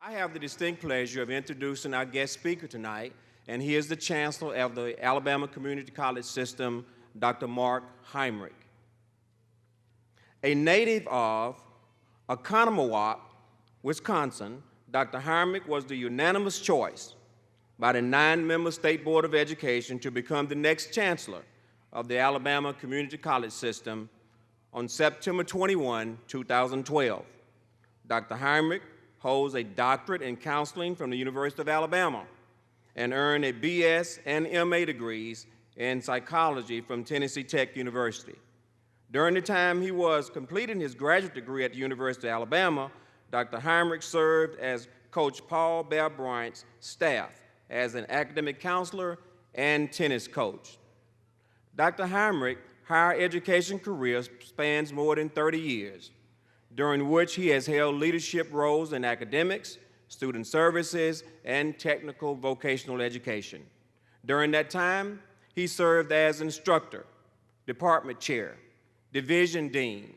I have the distinct pleasure of introducing our guest speaker tonight, and he is the Chancellor of the Alabama Community College System, Dr. Mark Heinrich. A native of Oconomowoc, Wisconsin, Dr. Heinrich was the unanimous choice by the 9-member State Board of Education to become the next Chancellor of the Alabama Community College System on September 21, 2012. Dr. Heinrich holds a doctorate in counseling from the University of Alabama and earned a BS and MA degrees in psychology from Tennessee Tech University. During the time he was completing his graduate degree at the University of Alabama, Dr. Heinrich served as Coach Paul Bear Bryant's staff as an academic counselor and tennis coach. Dr. Heinrich's higher education career spans more than 30 years, during which he has held leadership roles in academics, student services, and technical vocational education. During that time, he served as instructor, department chair, division dean,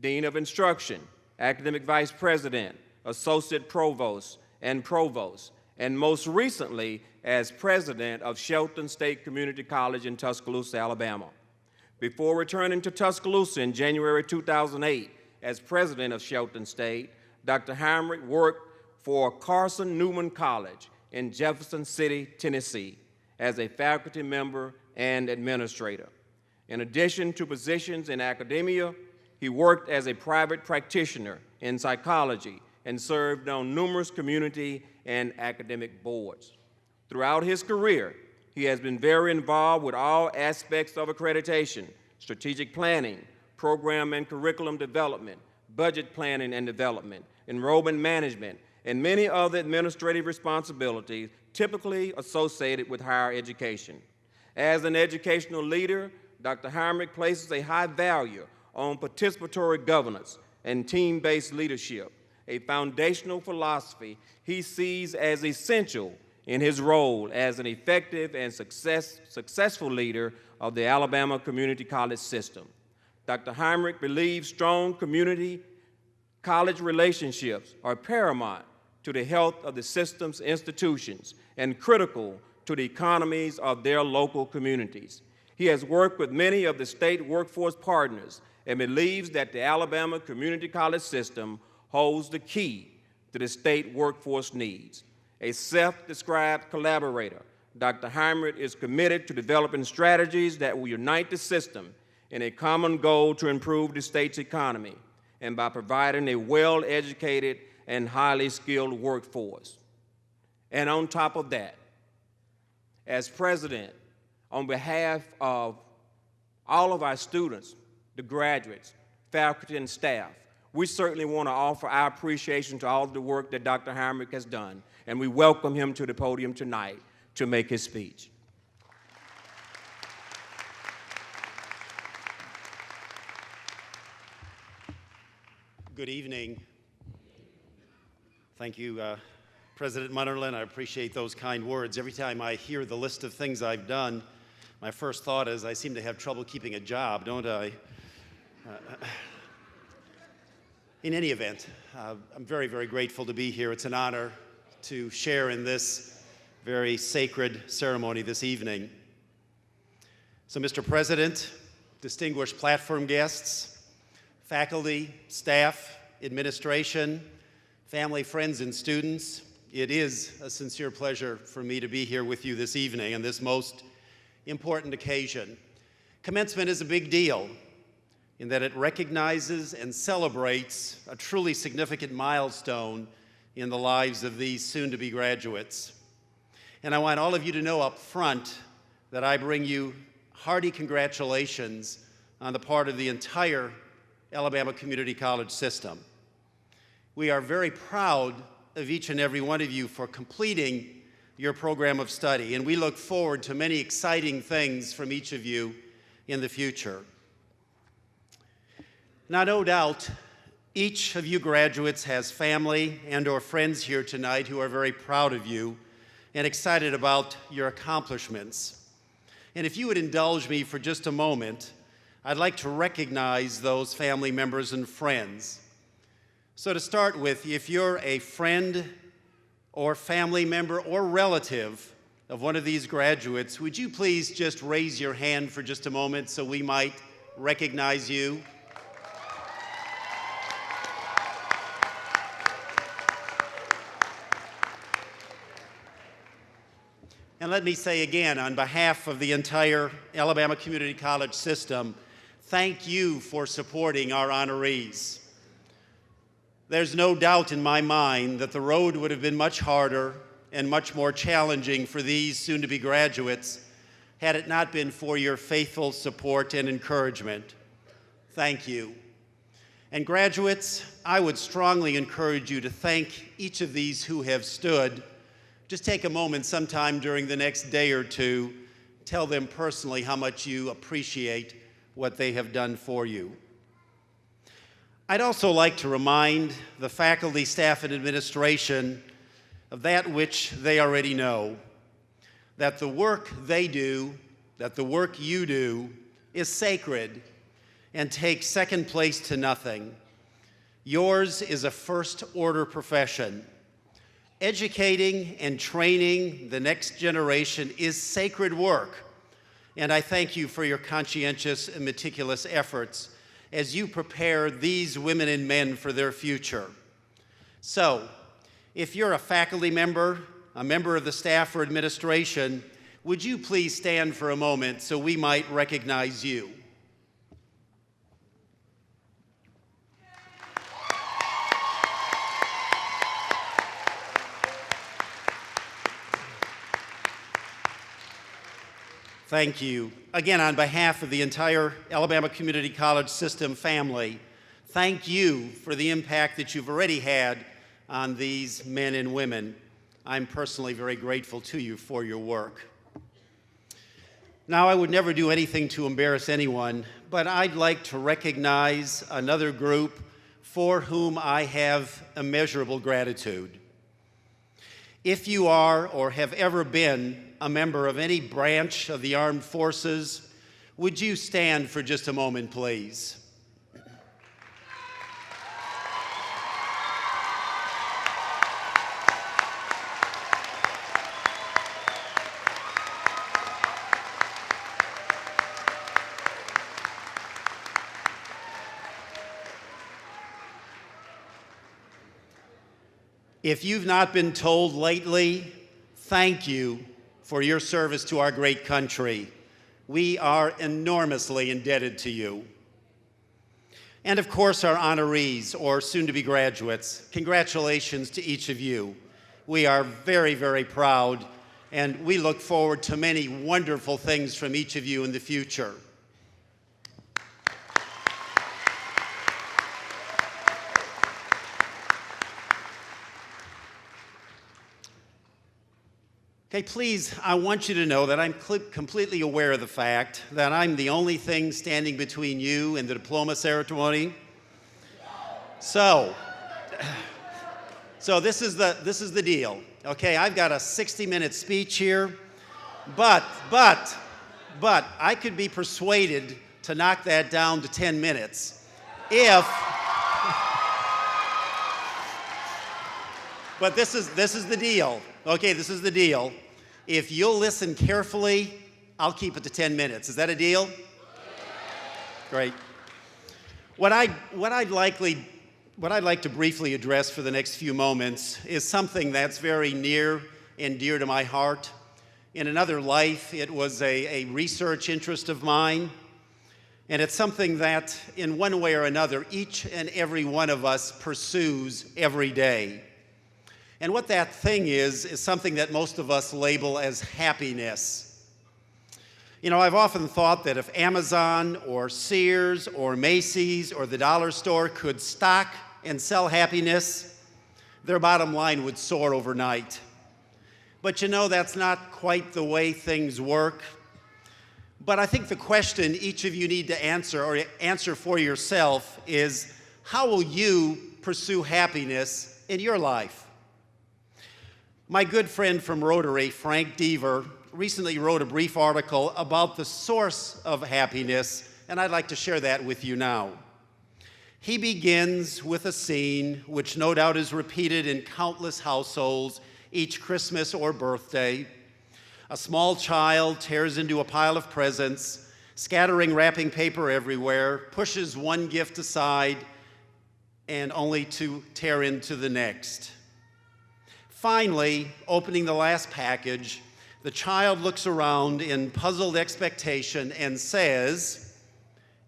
dean of instruction, academic vice president, associate provost, and most recently as president of Shelton State Community College in Tuscaloosa, Alabama. Before returning to Tuscaloosa in January 2008 as president of Shelton State, Dr. Heinrich worked for Carson Newman College in Jefferson City, Tennessee, as a faculty member and administrator. In addition to positions in academia, he worked as a private practitioner in psychology and served on numerous community and academic boards. Throughout his career, he has been very involved with all aspects of accreditation, strategic planning, program and curriculum development, budget planning and development, enrollment management, and many other administrative responsibilities typically associated with higher education. As an educational leader, Dr. Heinrich places a high value on participatory governance and team-based leadership, a foundational philosophy he sees as essential in his role as an effective and successful leader of the Alabama Community College System. Dr. Heinrich believes strong community college relationships are paramount to the health of the system's institutions and critical to the economies of their local communities. He has worked with many of the state workforce partners and believes that the Alabama Community College System holds the key to the state workforce needs. A self-described collaborator, Dr. Heinrich is committed to developing strategies that will unite the system in a common goal to improve the state's economy and by providing a well-educated and highly skilled workforce. And on top of that, as president, on behalf of all of our students, the graduates, faculty, and staff, we certainly want to offer our appreciation to all of the work that Dr. Heinrich has done, and we welcome him to the podium tonight to make his speech. Good evening. Thank you, President Munnerlin. I appreciate those kind words. Every time I hear the list of things I've done, my first thought is I seem to have trouble keeping a job, don't I? In any event, I'm very, very grateful to be here. It's an honor to share in this very sacred ceremony this evening. So, Mr. President, distinguished platform guests, faculty, staff, administration, family, friends, and students, it is a sincere pleasure for me to be here with you this evening on this most important occasion. Commencement is a big deal in that it recognizes and celebrates a truly significant milestone in the lives of these soon-to-be graduates. And I want all of you to know up front that I bring you hearty congratulations on the part of the entire Alabama Community College System. We are very proud of each and every one of you for completing your program of study, and we look forward to many exciting things from each of you in the future. Now, no doubt, each of you graduates has family and/or friends here tonight who are very proud of you and excited about your accomplishments. And if you would indulge me for just a moment, I'd like to recognize those family members and friends. So to start with, if you're a friend or family member or relative of one of these graduates, would you please just raise your hand for just a moment so we might recognize you? And let me say again, on behalf of the entire Alabama Community College system, thank you for supporting our honorees. There's no doubt in my mind that the road would have been much harder and much more challenging for these soon-to-be graduates had it not been for your faithful support and encouragement. Thank you. And graduates, I would strongly encourage you to thank each of these who have stood. Just take a moment sometime during the next day or two, tell them personally how much you appreciate what they have done for you. I'd also like to remind the faculty, staff, and administration of that which they already know, that the work they do, that the work you do, is sacred and takes second place to nothing. Yours is a first-order profession. Educating and training the next generation is sacred work, and I thank you for your conscientious and meticulous efforts as you prepare these women and men for their future. So, if you're a faculty member, a member of the staff or administration, would you please stand for a moment so we might recognize you? Thank you. Again, on behalf of the entire Alabama Community College system family, thank you for the impact that you've already had on these men and women. I'm personally very grateful to you for your work. Now, I would never do anything to embarrass anyone, but I'd like to recognize another group for whom I have immeasurable gratitude. If you are or have ever been a member of any branch of the armed forces, would you stand for just a moment, please? If you've not been told lately, thank you for your service to our great country. We are enormously indebted to you. And of course, our honorees, or soon-to-be graduates, congratulations to each of you. We are very, very proud, and we look forward to many wonderful things from each of you in the future. Okay, please, I want you to know that I'm completely aware of the fact that I'm the only thing standing between you and the diploma ceremony. So this is the deal. Okay, I've got a 60-minute speech here, but I could be persuaded to knock that down to 10 minutes if. But this is the deal. Okay, this is the deal. If you'll listen carefully, I'll keep it to 10 minutes. Is that a deal? Great. What I'd like to briefly address for the next few moments is something that's very near and dear to my heart. In another life, it was a research interest of mine, and it's something that, in one way or another, each and every one of us pursues every day. And what that thing is something that most of us label as happiness. You know, I've often thought that if Amazon or Sears or Macy's or the dollar store could stock and sell happiness, their bottom line would soar overnight. But you know, that's not quite the way things work. But I think the question each of you need to answer, or answer for yourself, is how will you pursue happiness in your life? My good friend from Rotary, Frank Deaver, recently wrote a brief article about the source of happiness, and I'd like to share that with you now. He begins with a scene which no doubt is repeated in countless households each Christmas or birthday. A small child tears into a pile of presents, scattering wrapping paper everywhere, pushes one gift aside, and only to tear into the next. Finally, opening the last package, the child looks around in puzzled expectation and says,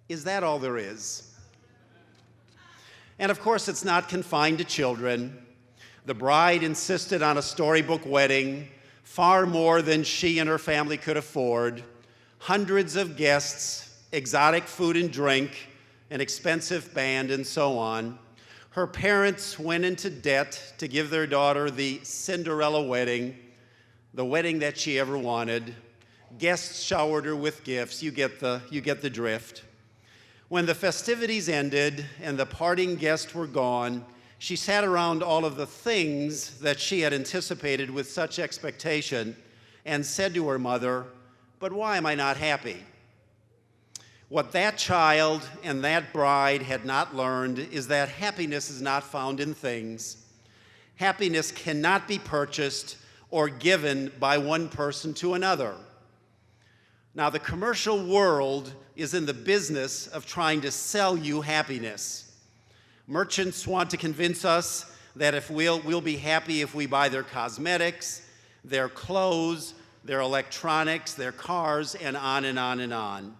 "Is that all there is?" And of course, it's not confined to children. The bride insisted on a storybook wedding, far more than she and her family could afford, hundreds of guests, exotic food and drink, an expensive band, and so on. Her parents went into debt to give their daughter the Cinderella wedding, the wedding that she ever wanted. Guests showered her with gifts. You get the drift. When the festivities ended and the parting guests were gone, she sat around all of the things that she had anticipated with such expectation and said to her mother, "But why am I not happy?" What that child and that bride had not learned is that happiness is not found in things. Happiness cannot be purchased or given by one person to another. Now, the commercial world is in the business of trying to sell you happiness. Merchants want to convince us that if we'll be happy if we buy their cosmetics, their clothes, their electronics, their cars, and on and on and on.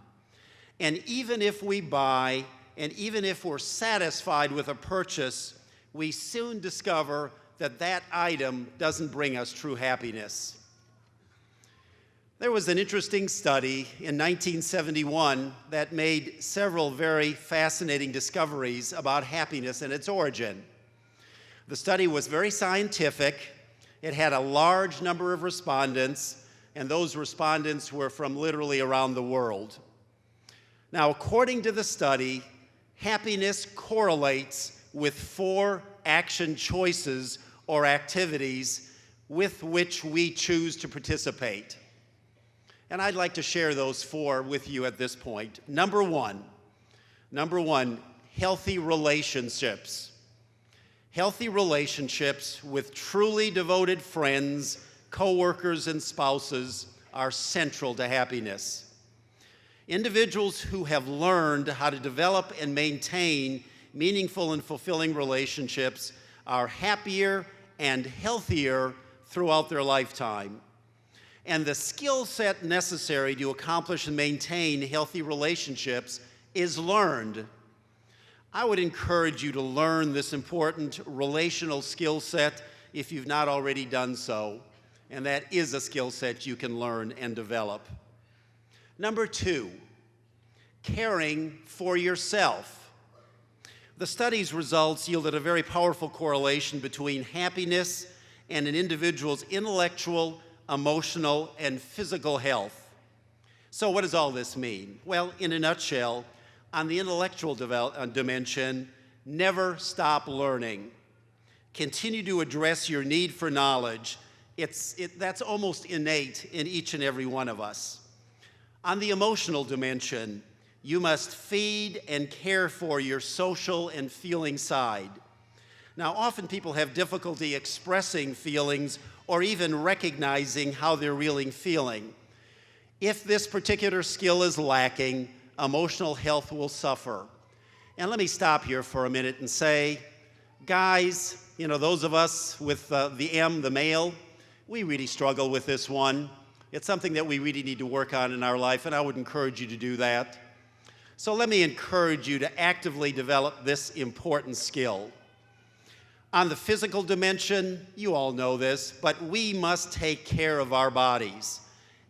And even if we buy, and even if we're satisfied with a purchase, we soon discover that that item doesn't bring us true happiness. There was an interesting study in 1971 that made several very fascinating discoveries about happiness and its origin. The study was very scientific. It had a large number of respondents, and those respondents were from literally around the world. Now, according to the study, happiness correlates with 4 action choices or activities with which we choose to participate. And I'd like to share those 4 with you at this point. Number one, healthy relationships. Healthy relationships with truly devoted friends, coworkers, and spouses are central to happiness. Individuals who have learned how to develop and maintain meaningful and fulfilling relationships are happier and healthier throughout their lifetime. And the skill set necessary to accomplish and maintain healthy relationships is learned. I would encourage you to learn this important relational skill set if you've not already done so. And that is a skill set you can learn and develop. Number 2, caring for yourself. The study's results yielded a very powerful correlation between happiness and an individual's intellectual, emotional, and physical health. So what does all this mean? Well, in a nutshell, on the intellectual dimension, never stop learning. Continue to address your need for knowledge. That's almost innate in each and every one of us. On the emotional dimension, you must feed and care for your social and feeling side. Now, often people have difficulty expressing feelings or even recognizing how they're really feeling. If this particular skill is lacking, emotional health will suffer. And let me stop here for a minute and say, guys, those of us with the M, the male, we really struggle with this one. It's something that we really need to work on in our life, and I would encourage you to do that. So let me encourage you to actively develop this important skill. On the physical dimension, you all know this, but we must take care of our bodies.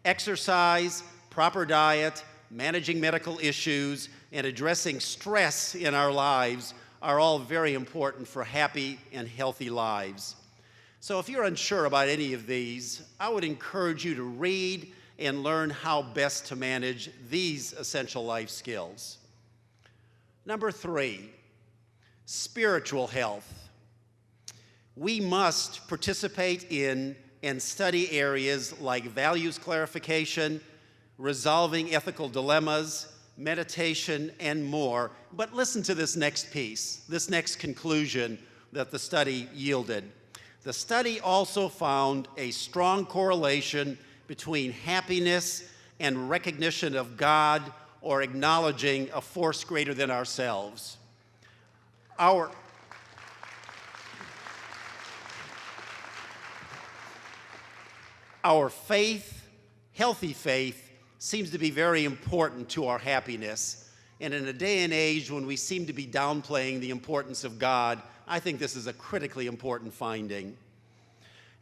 Exercise, proper diet, managing medical issues, and addressing stress in our lives are all very important for happy and healthy lives. So if you're unsure about any of these, I would encourage you to read and learn how best to manage these essential life skills. Number 3, spiritual health. We must participate in and study areas like values clarification, resolving ethical dilemmas, meditation, and more. But listen to this next piece, this next conclusion that the study yielded. The study also found a strong correlation between happiness and recognition of God or acknowledging a force greater than ourselves. Our faith, healthy faith, seems to be very important to our happiness. And in a day and age when we seem to be downplaying the importance of God, I think this is a critically important finding.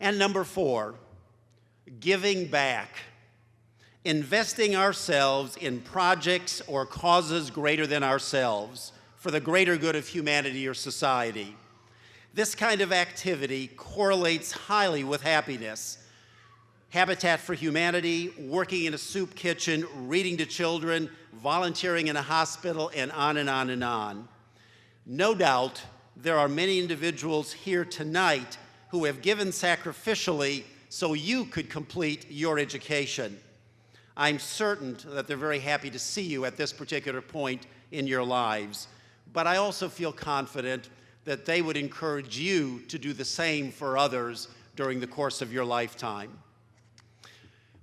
And number 4, giving back. Investing ourselves in projects or causes greater than ourselves for the greater good of humanity or society. This kind of activity correlates highly with happiness. Habitat for Humanity, working in a soup kitchen, reading to children, volunteering in a hospital, and on and on and on. No doubt, there are many individuals here tonight who have given sacrificially so you could complete your education. I'm certain that they're very happy to see you at this particular point in your lives, but I also feel confident that they would encourage you to do the same for others during the course of your lifetime.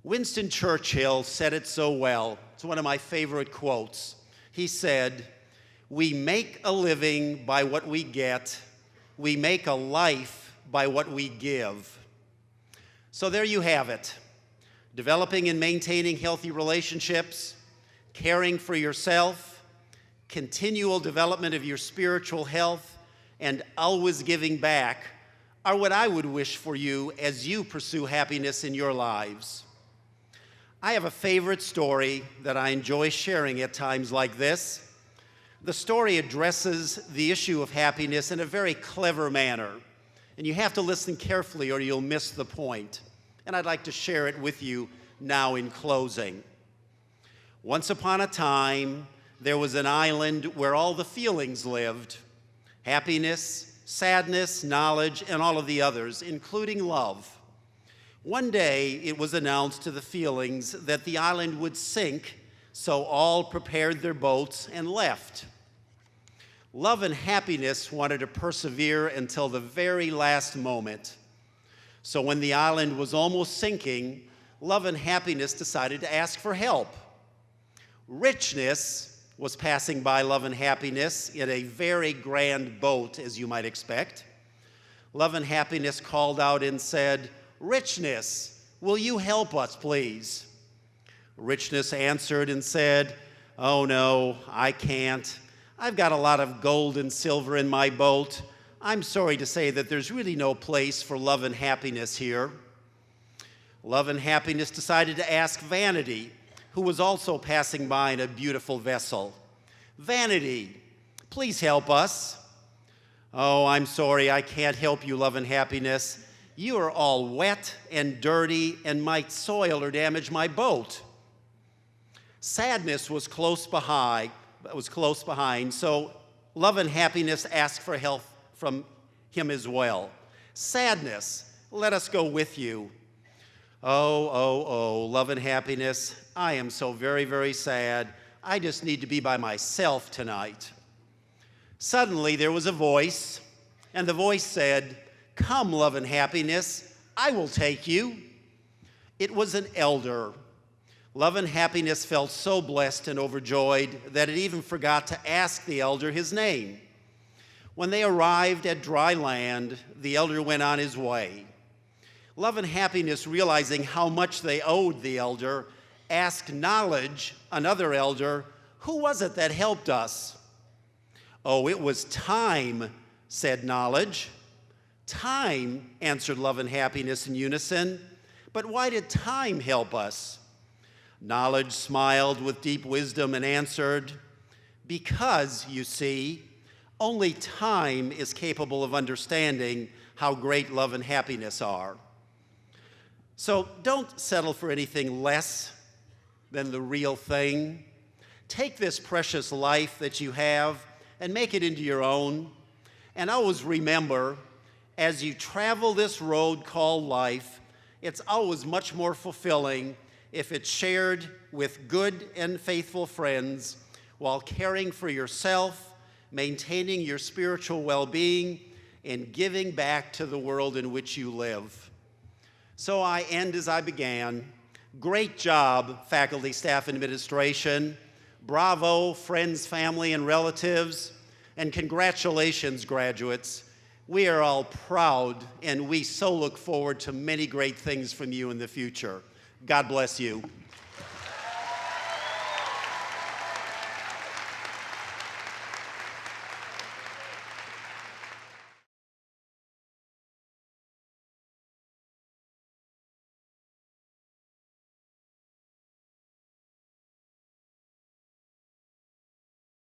Winston Churchill said it so well. It's one of my favorite quotes. He said, "We make a living by what we get. We make a life by what we give." So there you have it. Developing and maintaining healthy relationships, caring for yourself, continual development of your spiritual health, and always giving back are what I would wish for you as you pursue happiness in your lives. I have a favorite story that I enjoy sharing at times like this. The story addresses the issue of happiness in a very clever manner, and you have to listen carefully or you'll miss the point. And I'd like to share it with you now in closing. Once upon a time, there was an island where all the feelings lived: happiness, sadness, knowledge, and all of the others, including love. One day, it was announced to the feelings that the island would sink, so all prepared their boats and left. Love and happiness wanted to persevere until the very last moment. So when the island was almost sinking, love and happiness decided to ask for help. Richness was passing by love and happiness in a very grand boat, as you might expect. Love and happiness called out and said, "Richness, will you help us, please?" Richness answered and said, "Oh no, I can't. I've got a lot of gold and silver in my boat. I'm sorry to say that there's really no place for love and happiness here." Love and happiness decided to ask Vanity, who was also passing by in a beautiful vessel. "Vanity, please help us." "Oh, I'm sorry, I can't help you, love and happiness. You are all wet and dirty and might soil or damage my boat." Sadness was close behind, so love and happiness asked for help from him as well. "Sadness, let us go with you." Oh, love and happiness, I am so very, very sad. I just need to be by myself tonight." Suddenly there was a voice, and the voice said, "Come, love and happiness, I will take you." It was an elder. Love and happiness felt so blessed and overjoyed that it even forgot to ask the elder his name. When they arrived at dry land, the elder went on his way. Love and happiness, realizing how much they owed the elder, asked Knowledge, another elder, "Who was it that helped us?" "Oh, it was Time," said Knowledge. "Time," answered Love and Happiness in unison. "But why did time help us?" Knowledge smiled with deep wisdom and answered, "Because, you see, only time is capable of understanding how great love and happiness are." So don't settle for anything less than the real thing. Take this precious life that you have and make it into your own. And always remember, as you travel this road called life, it's always much more fulfilling if it's shared with good and faithful friends while caring for yourself, maintaining your spiritual well-being, and giving back to the world in which you live. So I end as I began. Great job, faculty, staff, and administration. Bravo, friends, family, and relatives. And congratulations, graduates. We are all proud, and we so look forward to many great things from you in the future. God bless you.